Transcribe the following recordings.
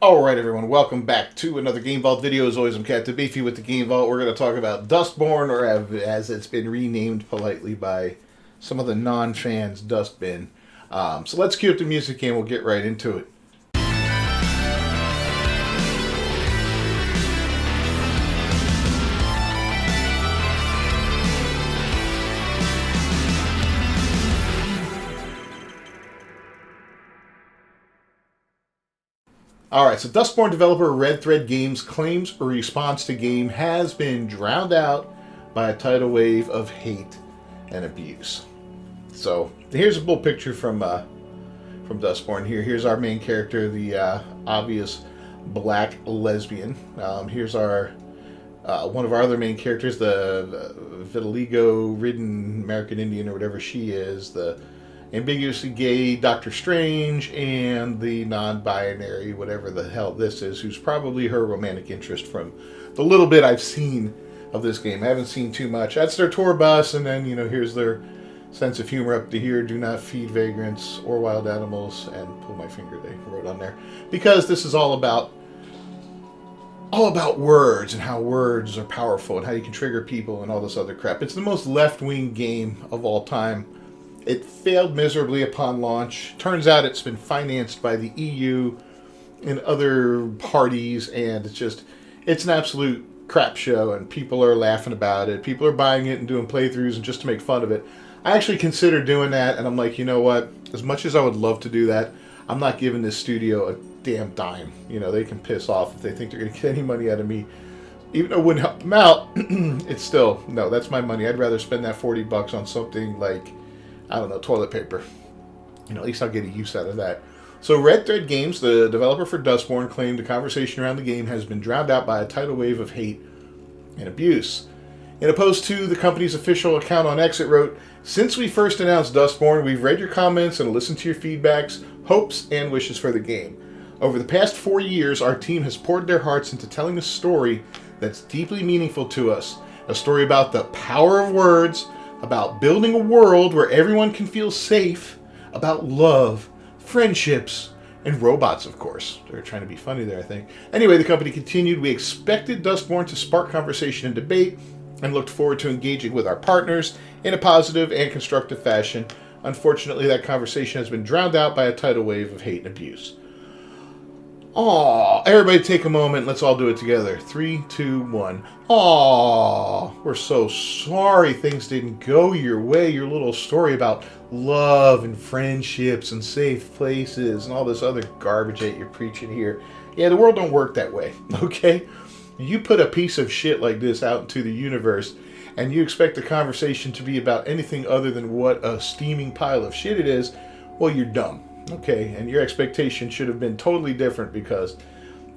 Alright everyone, welcome back to another Game Vault video. As always, I'm Captain Beefy with the Game Vault. We're going to talk about Dustborn, or as it's been renamed politely by some of the non-fans, Dustbin. So let's cue up the music and we'll get right into it. Alright, so Dustborn developer Red Thread Games claims a response to game has been drowned out by a tidal wave of hate and abuse. So here's a little picture from Dustborn. Here's our main character, the obvious black lesbian. Here's our one of our other main characters, the vitiligo-ridden American Indian or whatever she is, the ambiguously gay Doctor Strange, and the non-binary, whatever the hell this is, who's probably her romantic interest from the little bit I've seen of this game. I haven't seen too much. That's their tour bus, and then, here's their sense of humor up to here. Do not feed vagrants or wild animals, and pull my finger, they wrote on there. Because this is all about words and how words are powerful and how you can trigger people and all this other crap. It's the most left-wing game of all time. It failed miserably upon launch. Turns out it's been financed by the EU and other parties, and it's an absolute crap show, and people are laughing about it. People are buying it and doing playthroughs and just to make fun of it. I actually considered doing that, and I'm like, you know what? As much as I would love to do that, I'm not giving this studio a damn dime. They can piss off if they think they're going to get any money out of me. Even though it wouldn't help them out, it's still, no, that's my money. I'd rather spend that $40 on something like, I don't know, toilet paper. At least I'll get a use out of that. So Red Thread Games, the developer for Dustborn, claimed the conversation around the game has been drowned out by a tidal wave of hate and abuse. In a post to the company's official account on X, it wrote, "Since we first announced Dustborn, we've read your comments and listened to your feedbacks, hopes, and wishes for the game. Over the past 4 years, our team has poured their hearts into telling a story that's deeply meaningful to us. A story about the power of words, about building a world where everyone can feel safe, about love, friendships, and robots, of course." They're trying to be funny there, I think. Anyway, the company continued, "We expected Dustborn to spark conversation and debate, and looked forward to engaging with our partners in a positive and constructive fashion. Unfortunately, that conversation has been drowned out by a tidal wave of hate and abuse." Aw, everybody take a moment. Let's all do it together. 3, 2, 1. Aw, we're so sorry things didn't go your way. Your little story about love and friendships and safe places and all this other garbage that you're preaching here. Yeah, the world don't work that way, okay? You put a piece of shit like this out into the universe and you expect the conversation to be about anything other than what a steaming pile of shit it is, well, you're dumb. Okay, and your expectation should have been totally different because,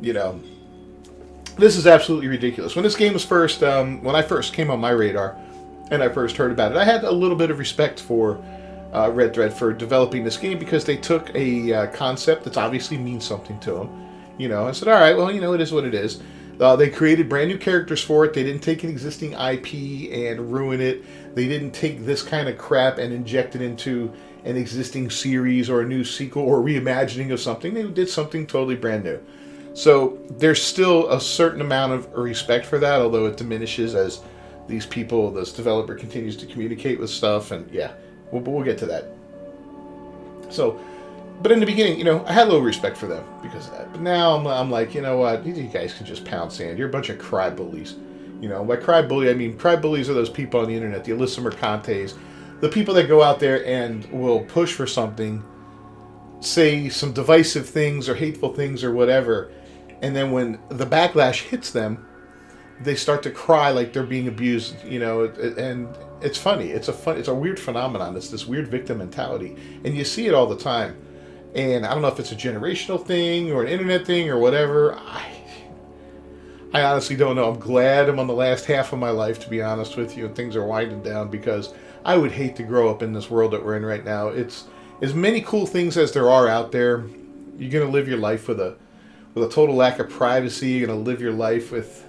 this is absolutely ridiculous. When this game was first, when I first came on my radar and I first heard about it, I had a little bit of respect for Red Thread for developing this game because they took a concept that obviously means something to them. I said, all right, well, it is what it is. They created brand new characters for it. They didn't take an existing IP and ruin it. They didn't take this kind of crap and inject it into an existing series or a new sequel or reimagining of something. They did something totally brand new. So there's still a certain amount of respect for that, although it diminishes as these people, this developer continues to communicate with stuff, and yeah, we'll get to that. So, but in the beginning, I had a little respect for them because of that. But now I'm like, you know what? You guys can just pound sand. You're a bunch of cry bullies. By cry bully, I mean cry bullies are those people on the internet, the Alyssa Mercantes, the people that go out there and will push for something, say some divisive things or hateful things or whatever, and then when the backlash hits them, they start to cry like they're being abused, and it's funny. It's a weird phenomenon. It's this weird victim mentality, and you see it all the time. And I don't know if it's a generational thing or an internet thing or whatever. I honestly don't know. I'm glad I'm on the last half of my life, to be honest with you, and things are winding down because I would hate to grow up in this world that we're in right now. It's as many cool things as there are out there. You're going to live your life with a total lack of privacy. You're going to live your life with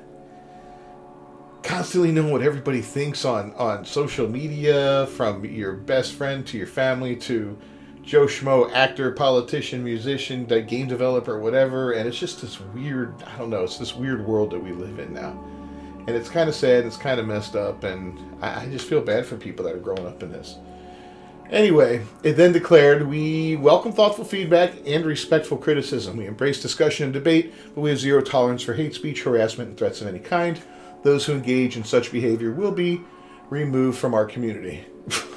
constantly knowing what everybody thinks on social media, from your best friend to your family to Joe Schmo actor, politician, musician, game developer, whatever. And it's just this weird, I don't know, it's this weird world that we live in now. And it's kind of sad, and it's kind of messed up, and I just feel bad for people that are growing up in this. Anyway, it then declared, we welcome thoughtful feedback and respectful criticism. We embrace discussion and debate, but we have zero tolerance for hate speech, harassment, and threats of any kind. Those who engage in such behavior will be removed from our community.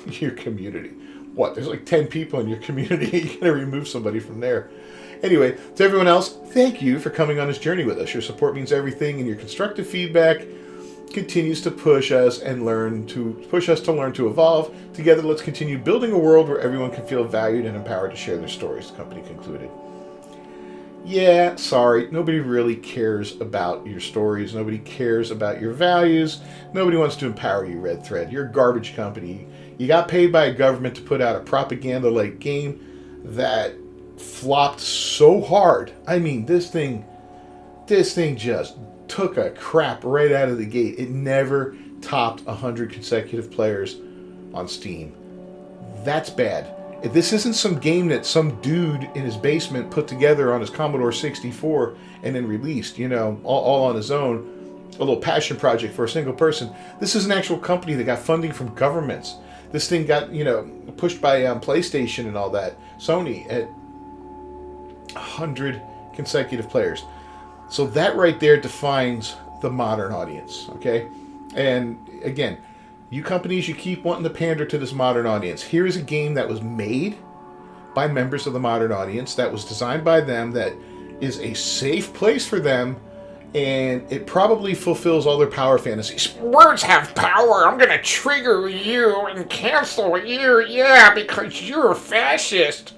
Your community. What? There's like 10 people in your community. You're going to remove somebody from there. Anyway, to everyone else, thank you for coming on this journey with us. Your support means everything, and your constructive feedback continues to push us to learn to evolve. Together, let's continue building a world where everyone can feel valued and empowered to share their stories, the company concluded. Yeah, sorry, nobody really cares about your stories. Nobody cares about your values. Nobody wants to empower you, Red Thread. You're a garbage company. You got paid by a government to put out a propaganda-like game that flopped so hard. I mean, this thing just took a crap right out of the gate. It never topped 100 consecutive players on Steam. That's bad. This isn't some game that some dude in his basement put together on his Commodore 64 and then released, all on his own, a little passion project for a single person. This is an actual company that got funding from governments. This thing got, pushed by PlayStation and all that, Sony, at 100 consecutive players. So that right there defines the modern audience, okay? And again, you companies, you keep wanting to pander to this modern audience. Here is a game that was made by members of the modern audience, that was designed by them, that is a safe place for them, and it probably fulfills all their power fantasies. Words have power. I'm gonna trigger you and cancel you, yeah, because you're a fascist.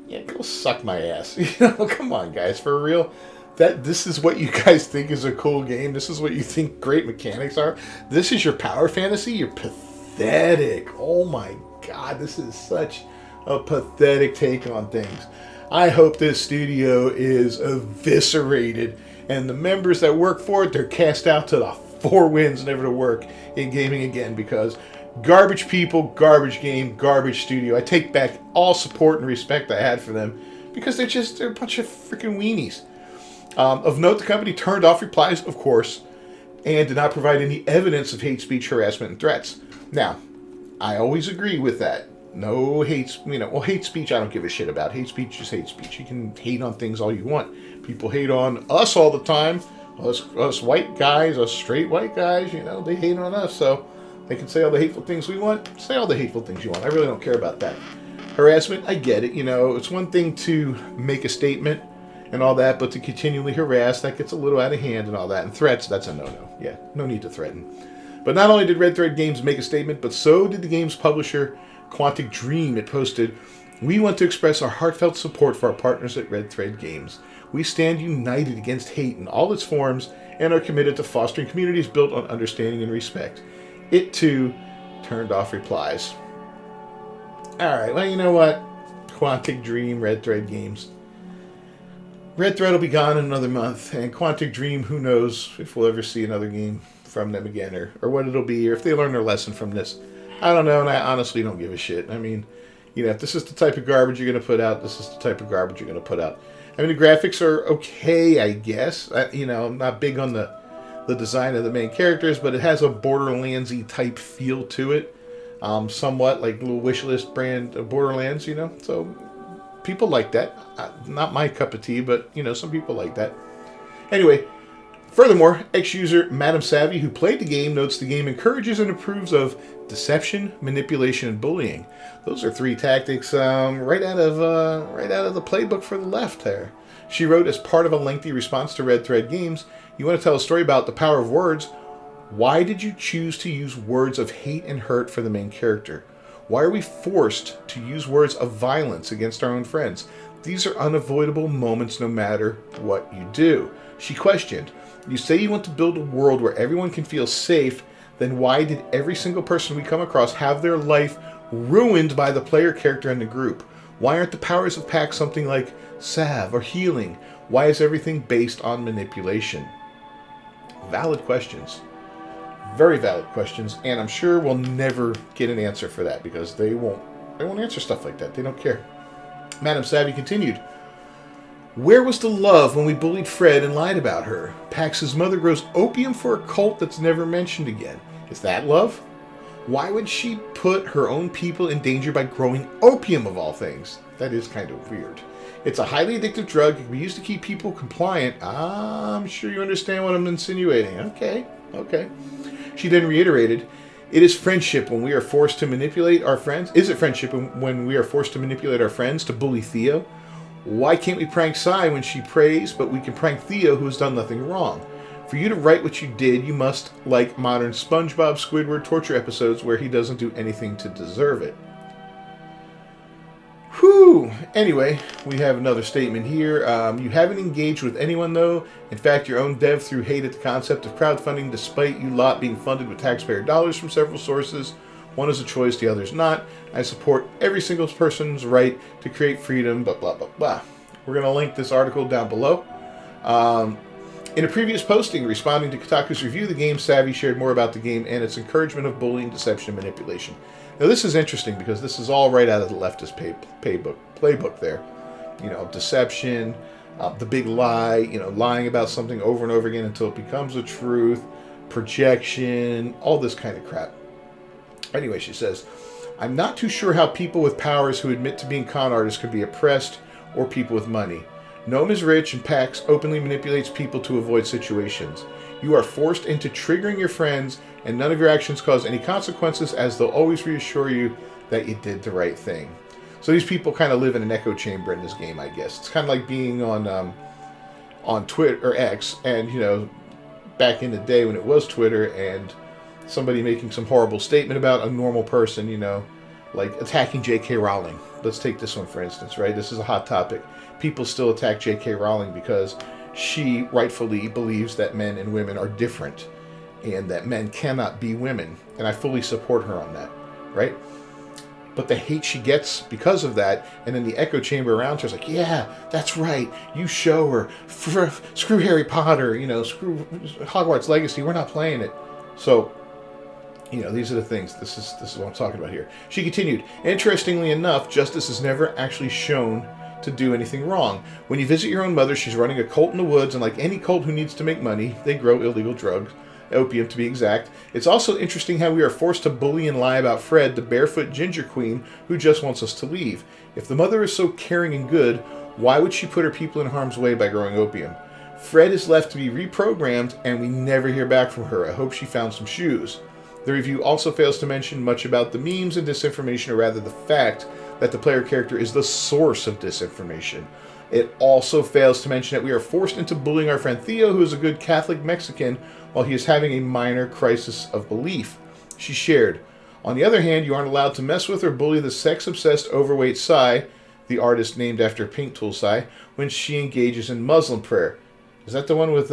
Yeah, go suck my ass. Come on, guys, for real. This is what you guys think is a cool game. This is what you think great mechanics are. This is your power fantasy. You're pathetic. Oh my God, this is such a pathetic take on things. I hope this studio is eviscerated, and the members that work for it, they're cast out to the four winds, never to work in gaming again, because garbage people, garbage game, garbage studio. I take back all support and respect I had for them, because they're a bunch of freaking weenies. Of note, the company turned off replies, of course, and did not provide any evidence of hate speech, harassment, and threats. Now, I always agree with that. No hate, hate speech I don't give a shit about. Hate speech is hate speech. You can hate on things all you want. People hate on us all the time. Us white guys, us straight white guys, they hate on us, so they can say all the hateful things we want. Say all the hateful things you want. I really don't care about that. Harassment, I get it. It's one thing to make a statement and all that, but to continually harass, that gets a little out of hand and all that. And threats, that's a no-no. Yeah, no need to threaten. But not only did Red Thread Games make a statement, but so did the game's publisher, Quantic Dream. It posted, "We want to express our heartfelt support for our partners at Red Thread Games. We stand united against hate in all its forms and are committed to fostering communities built on understanding and respect." It, too, turned off replies. Alright, well, you know what? Quantic Dream, Red Thread Games. Red Thread will be gone in another month, and Quantic Dream, who knows if we'll ever see another game from them again, or what it'll be, or if they learn their lesson from this. I don't know, and I honestly don't give a shit. I mean, if this is the type of garbage you're going to put out, this is the type of garbage you're going to put out. I mean, the graphics are okay, I guess. I'm not big on the design of the main characters, but it has a Borderlands-y type feel to it. Somewhat like little wishlist brand of Borderlands, so people like that. Not my cup of tea, but, some people like that. Anyway, furthermore, ex-user Madam Savvy, who played the game, notes the game encourages and approves of deception, manipulation, and bullying. Those are three tactics right out of the playbook for the left there. She wrote, as part of a lengthy response to Red Thread Games, "You want to tell a story about the power of words? Why did you choose to use words of hate and hurt for the main character? Why are we forced to use words of violence against our own friends? These are unavoidable moments no matter what you do." She questioned, "You say you want to build a world where everyone can feel safe, then why did every single person we come across have their life ruined by the player character in the group? Why aren't the powers of pack something like salve or healing? Why is everything based on manipulation?" Valid questions. Very valid questions, and I'm sure we'll never get an answer for that, because they won't They won't answer stuff like that. They don't care. Madame Savvy continued. Where was the love when we bullied Fred and lied about her? Pax's mother grows opium for a cult that's never mentioned again. Is that love? Why would she put her own people in danger by growing opium of all things? That is kind of weird. It's a highly addictive drug. It can be used to keep people compliant. I'm sure you understand what I'm insinuating. Okay. She then reiterated, it is friendship when we are forced to manipulate our friends. Is it friendship when we are forced to manipulate our friends to bully Theo? Why can't we prank Sai when she prays, but we can prank Theo who has done nothing wrong? For you to write what you did, you must like modern SpongeBob Squidward torture episodes where he doesn't do anything to deserve it. Whew. Anyway, we have another statement here. You haven't engaged with anyone, though. In fact, your own dev threw hate at the concept of crowdfunding, despite you lot being funded with taxpayer dollars from several sources. One is a choice, the other is not. I support every single person's right to create freedom, but blah, blah, blah. We're going to link this article down below. In a previous posting responding to Kotaku's review of the game, Savvy shared more about the game and its encouragement of bullying, deception, and manipulation. Now, this is interesting because this is all right out of the leftist playbook there. You know, deception, the big lie, lying about something over and over again until it becomes the truth, projection, all this kind of crap. Anyway, she says, I'm not too sure how people with powers who admit to being con artists could be oppressed or people with money. Gnome is rich and Pax openly manipulates people to avoid situations. You are forced into triggering your friends and none of your actions cause any consequences as they'll always reassure you that you did the right thing. So these people kind of live in an echo chamber in this game, I guess. It's kind of like being on Twitter or X and, back in the day when it was Twitter and somebody making some horrible statement about a normal person, like attacking J.K. Rowling. Let's take this one, for instance, right? This is a hot topic. People still attack J.K. Rowling because she rightfully believes that men and women are different and that men cannot be women. And I fully support her on that, right? But the hate she gets because of that, and then the echo chamber around her is like, yeah, that's right. You show her. Screw Harry Potter, screw Hogwarts Legacy. We're not playing it. So, these are the things. This is what I'm talking about here. She continued, interestingly enough, justice is never actually shown to do anything wrong. When you visit your own mother, she's running a cult in the woods, and like any cult who needs to make money, they grow illegal drugs, opium to be exact. It's also interesting how we are forced to bully and lie about Fred, the barefoot ginger queen, who just wants us to leave. If the mother is so caring and good, why would she put her people in harm's way by growing opium? Fred is left to be reprogrammed, and we never hear back from her. I hope she found some shoes. The review also fails to mention much about the memes and disinformation, or rather the fact that the player character is the source of disinformation. It also fails to mention that we are forced into bullying our friend Theo, who is a good Catholic Mexican, while he is having a minor crisis of belief. She shared, on the other hand, you aren't allowed to mess with or bully the sex-obsessed overweight Sai, the artist named after Paint Tool Sai, when she engages in Muslim prayer. Is that the one with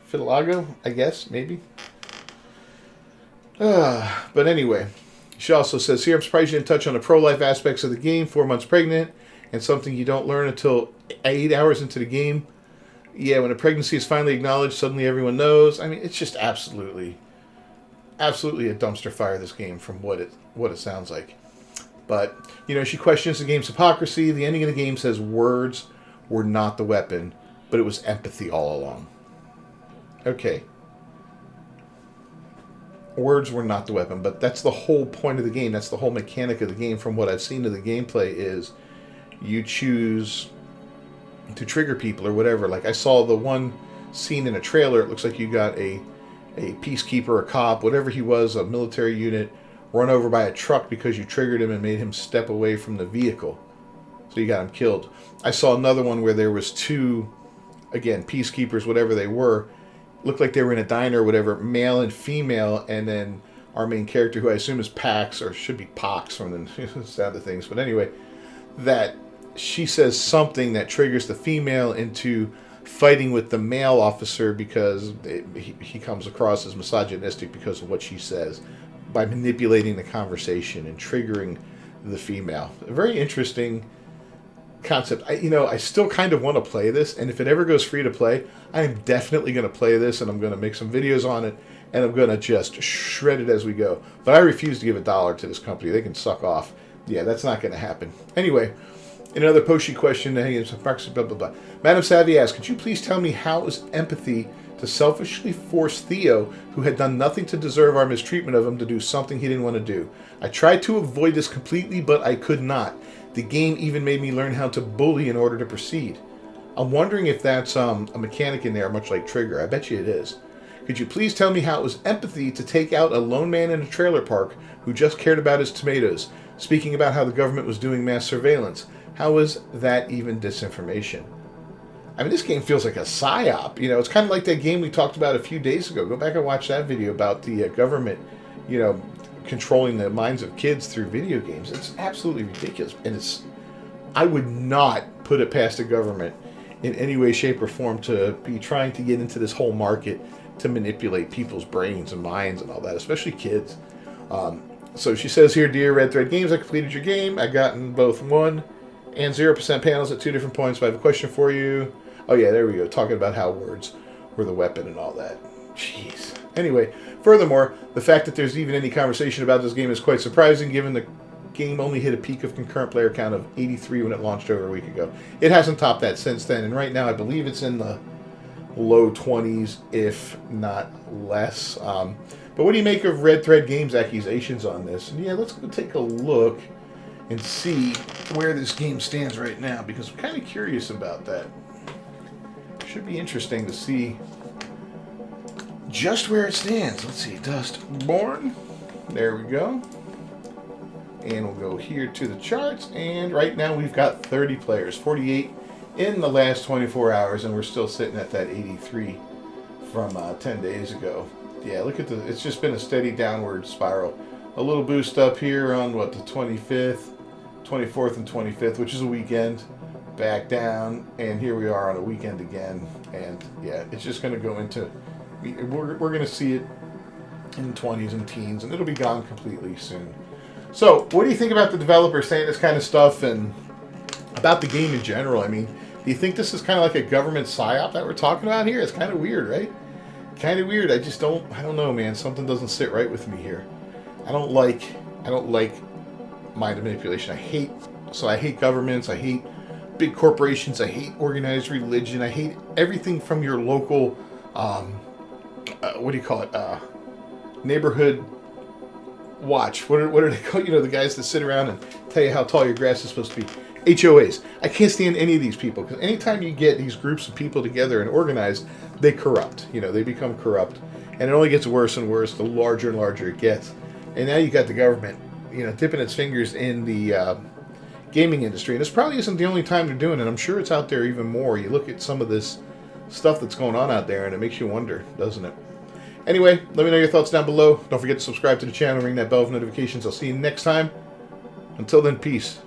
Fidelago? I guess, maybe? But anyway, she also says here, I'm surprised you didn't touch on the pro-life aspects of the game, 4 months pregnant, and something you don't learn until 8 hours into the game. Yeah, when a pregnancy is finally acknowledged, suddenly everyone knows. I mean, it's just absolutely a dumpster fire, this game, from what it sounds like. But, she questions the game's hypocrisy. The ending of the game says words were not the weapon, but it was empathy all along. Okay. Words were not the weapon, but that's the whole point of the game. That's the whole mechanic of the game from what I've seen of the gameplay is you choose to trigger people or whatever. Like I saw the one scene in a trailer, it looks like you got a peacekeeper, a cop, whatever he was, a military unit, run over by a truck because you triggered him and made him step away from the vehicle. So you got him killed. I saw another one where there was 2, again, peacekeepers, whatever they were, looked like they were in a diner or whatever, male and female, and then our main character, who I assume is Pax, or should be Pox from the sound of things, but anyway, that she says something that triggers the female into fighting with the male officer because he comes across as misogynistic because of what she says, by manipulating the conversation and triggering the female. A very interesting concept. I still kind of want to play this, and if it ever goes free to play, I am definitely going to play this, and I'm going to make some videos on it, and I'm going to just shred it as we go. But I refuse to give $1 to this company. They can suck off. Yeah, that's not going to happen. Anyway, in another Poshy question, blah, blah, blah. Madam Savvy asks, could you please tell me how is empathy to selfishly force Theo, who had done nothing to deserve our mistreatment of him, to do something he didn't want to do? I tried to avoid this completely, but I could not. The game even made me learn how to bully in order to proceed. I'm wondering if that's a mechanic in there, much like Trigger. I bet you it is. Could you please tell me how it was empathy to take out a lone man in a trailer park who just cared about his tomatoes, speaking about how the government was doing mass surveillance? How is that even disinformation? I mean, this game feels like a psyop. You know, it's kind of like that game we talked about a few days ago. Go back and watch that video about the government, you know, controlling the minds of kids through video games. It's absolutely ridiculous. And I would not put it past the government in any way, shape, or form to be trying to get into this whole market to manipulate people's brains and minds and all that, especially kids. So she says here, Dear Red Thread Games, I completed your game. I've gotten both 1 and 0% panels at 2 different points, but I have a question for you. Oh yeah, there we go, talking about how words were the weapon and all that. Jeez. Anyway, furthermore, the fact that there's even any conversation about this game is quite surprising, given the game only hit a peak of concurrent player count of 83 when it launched over a week ago. It hasn't topped that since then, and right now I believe it's in the low 20s, if not less. But what do you make of Red Thread Games' accusations on this? And yeah, let's go take a look and see where this game stands right now, because I'm kind of curious about that. Should be interesting to see just where it stands. Let's see, Dustborn. There we go. And we'll go here to the charts, and right now we've got 30 players, 48 in the last 24 hours, and we're still sitting at that 83 from 10 days ago. Yeah, look at it's just been a steady downward spiral. A little boost up here on what, the 25th, 24th, and 25th, which is a weekend. Back down, and here we are on a weekend again, and yeah, it's just going to go into, we're going to see it in the 20s and teens, and it'll be gone completely soon. So, what do you think about the developer saying this kind of stuff, and about the game in general? I mean, do you think this is kind of like a government psyop that we're talking about here? It's kind of weird, right? Kind of weird. I don't know, man. Something doesn't sit right with me here. I don't like mind manipulation. I hate governments. I hate big corporations. I hate organized religion. I hate everything from your local, what do you call it? Neighborhood watch. What are they called? You know, the guys that sit around and tell you how tall your grass is supposed to be. HOAs. I can't stand any of these people, because anytime you get these groups of people together and organized, they corrupt. You know, they become corrupt, and it only gets worse and worse the larger and larger it gets. And now you got the government, you know, dipping its fingers in the gaming industry, and this probably isn't the only time they're doing it. I'm sure it's out there even more. You look at some of this stuff that's going on out there, and it makes you wonder, doesn't it? Anyway, let me know your thoughts down below. Don't forget to subscribe to the channel, ring that bell for notifications. I'll see you next time. Until then, peace.